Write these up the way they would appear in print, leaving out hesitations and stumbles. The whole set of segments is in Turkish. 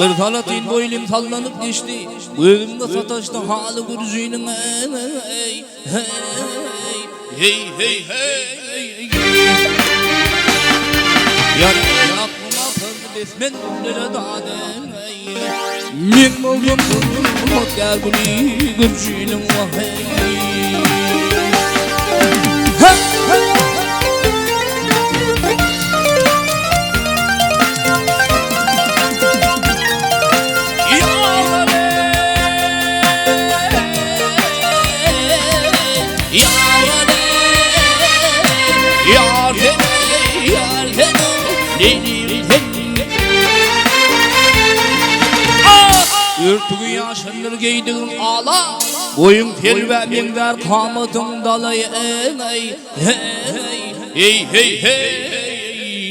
Bir talatin boylim sallanıp geçti. Bu evimde sataştı halı gürcüğünün hey hey hey hey hey. Yarın aklıma kırdı besmen gülleri dağdım. Men oldum umut gel bunu gürcüğünün hey. Ürtüğü yaşanır giydiğin ağla boyun tel ve minver kamatın dalayı hey hey hey hey.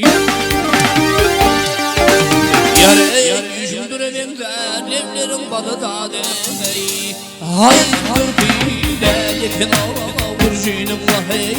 Yare yüzündüre minver evlerin balı da hey. Hayır bir de yekin ağla burcunum hey.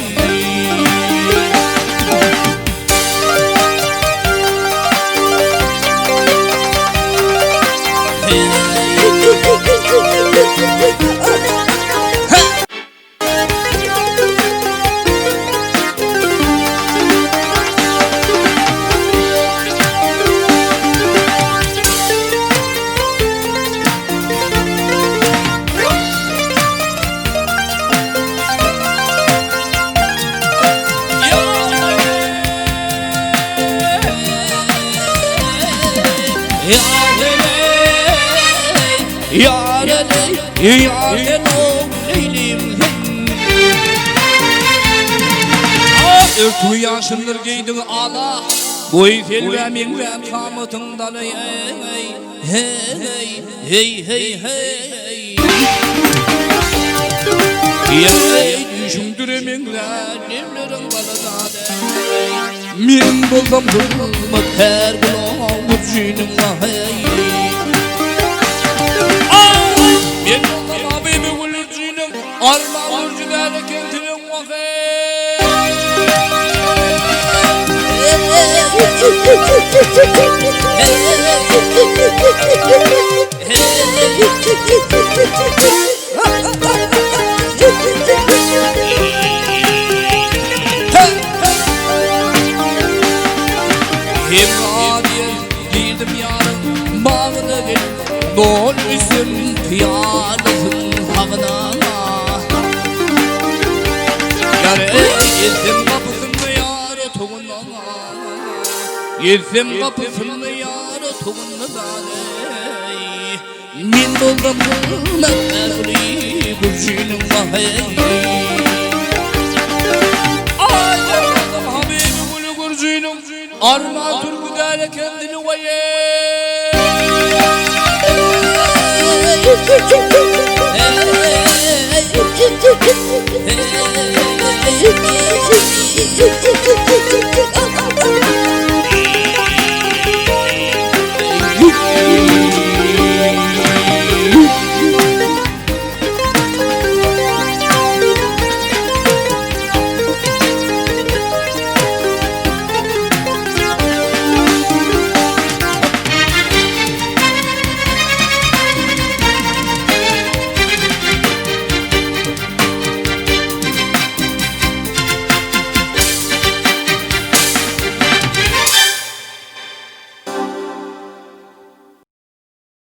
Yarın o leylim Örtü yaşındır giydin ağla boy fel ve min ve kamatın dalı hey hey hey hey hey. Yay düşündüre minler nevlerin balıda min buldum bulmak her gün burcunum hey. Arma burcular kendimin vakit Hemradiye girdim yarın bağına gel Dol üstüm piyalısın hağına Yelsem kapısını yâre toğunna Yelsem kapısını yâre toğunna dâley Min doldum mehmerli burcunum hey. Ay doldum habibi gülü burcunum Arma türküdâle kendini vaye